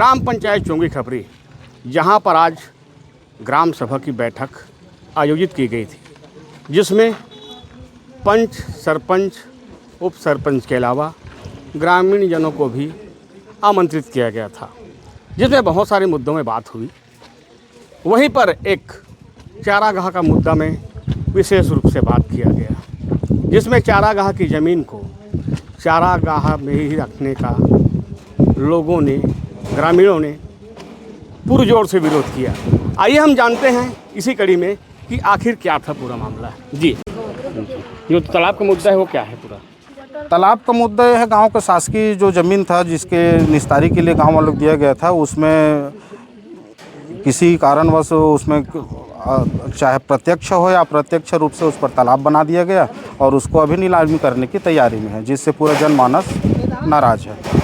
ग्राम पंचायत चोंगी खपरी, जहां पर आज ग्राम सभा की बैठक आयोजित की गई थी, जिसमें पंच, सरपंच, उप सरपंच के अलावा ग्रामीण जनों को भी आमंत्रित किया गया था, जिसमें बहुत सारे मुद्दों में बात हुई। वहीं पर एक चारागाह का मुद्दा में विशेष रूप से बात किया गया, जिसमें चारागाह की ज़मीन को चारागाह में ही रखने का लोगों ने, ग्रामीणों ने पुरजोर से विरोध किया। आइए हम जानते हैं इसी कड़ी में कि आखिर क्या था पूरा मामला। जी, जो तालाब का मुद्दा है वो क्या है पूरा? तालाब का मुद्दा यह है, गांव का शासकीय जो ज़मीन था जिसके निस्तारी के लिए गांव वालों को दिया गया था, उसमें किसी कारणवश उसमें चाहे प्रत्यक्ष हो या अप्रत्यक्ष रूप से उस पर तालाब बना दिया गया और उसको अभी नीलामी करने की तैयारी में है, जिससे पूरा जनमानस नाराज है।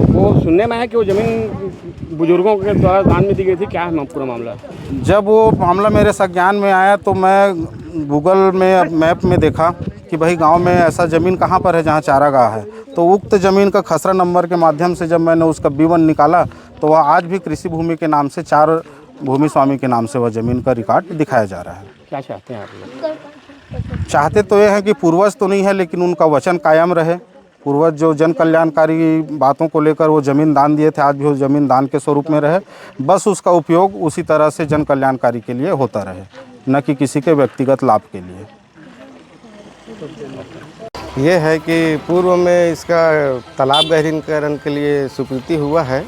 वो सुनने में है कि वो ज़मीन बुजुर्गों के द्वारा दान में दी गई थी, क्या है पूरा मामला? जब वो मामला मेरे संज्ञान में आया तो मैं गूगल में मैप में देखा कि भाई गांव में ऐसा ज़मीन कहाँ पर है जहाँ चारागाह है, तो उक्त ज़मीन का खसरा नंबर के माध्यम से जब मैंने उसका B1 निकाला तो वह आज भी कृषि भूमि के नाम से 4 भूमि स्वामी के नाम से वह ज़मीन का रिकॉर्ड दिखाया जा रहा है। क्या चाहते हैं आप लोग? चाहते तो ये हैं कि पूर्वज तो नहीं है, लेकिन उनका वचन कायम रहे। पूर्वज जो जन कल्याणकारी बातों को लेकर वो ज़मीन दान दिए थे, आज भी वो ज़मीन दान के स्वरूप में रहे, बस उसका उपयोग उसी तरह से जन कल्याणकारी के लिए होता रहे, न कि किसी के व्यक्तिगत लाभ के लिए। ये है कि पूर्व में इसका तालाब गहरीकरण के लिए स्वीकृति हुआ है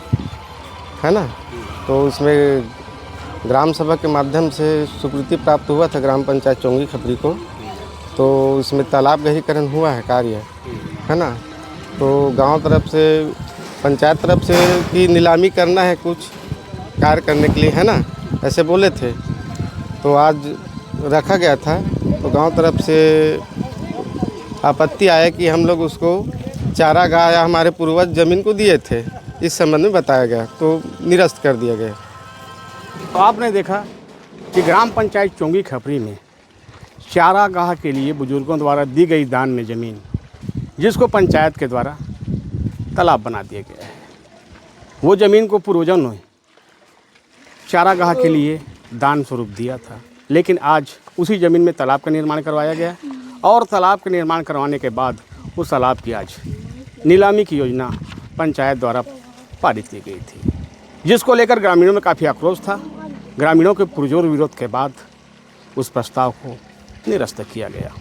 ना, तो उसमें ग्राम सभा के माध्यम से स्वीकृति प्राप्त हुआ था ग्राम पंचायत चोंगी खपरी को, तो इसमें तालाब गहरीकरण हुआ है कार्य, है ना। तो गांव तरफ से, पंचायत तरफ से कि नीलामी करना है कुछ कार्य करने के लिए, है ना, ऐसे बोले थे। तो आज रखा गया था, तो गांव तरफ से आपत्ति आया कि हम लोग उसको चारागाह या हमारे पूर्वज ज़मीन को दिए थे, इस संबंध में बताया गया, तो निरस्त कर दिया गया। तो आपने देखा कि ग्राम पंचायत चोंगी खपरी में चारागाह के लिए बुजुर्गों द्वारा दी गई दान में ज़मीन, जिसको पंचायत के द्वारा तालाब बना दिया गया है, वो ज़मीन को पूर्वजों ने चारागाह के लिए दान स्वरूप दिया था, लेकिन आज उसी ज़मीन में तालाब का निर्माण करवाया गया और तालाब का निर्माण करवाने के बाद उस तालाब की आज नीलामी की योजना पंचायत द्वारा पारित की गई थी, जिसको लेकर ग्रामीणों में काफ़ी आक्रोश था। ग्रामीणों के पुरजोर विरोध के बाद उस प्रस्ताव को निरस्त किया गया।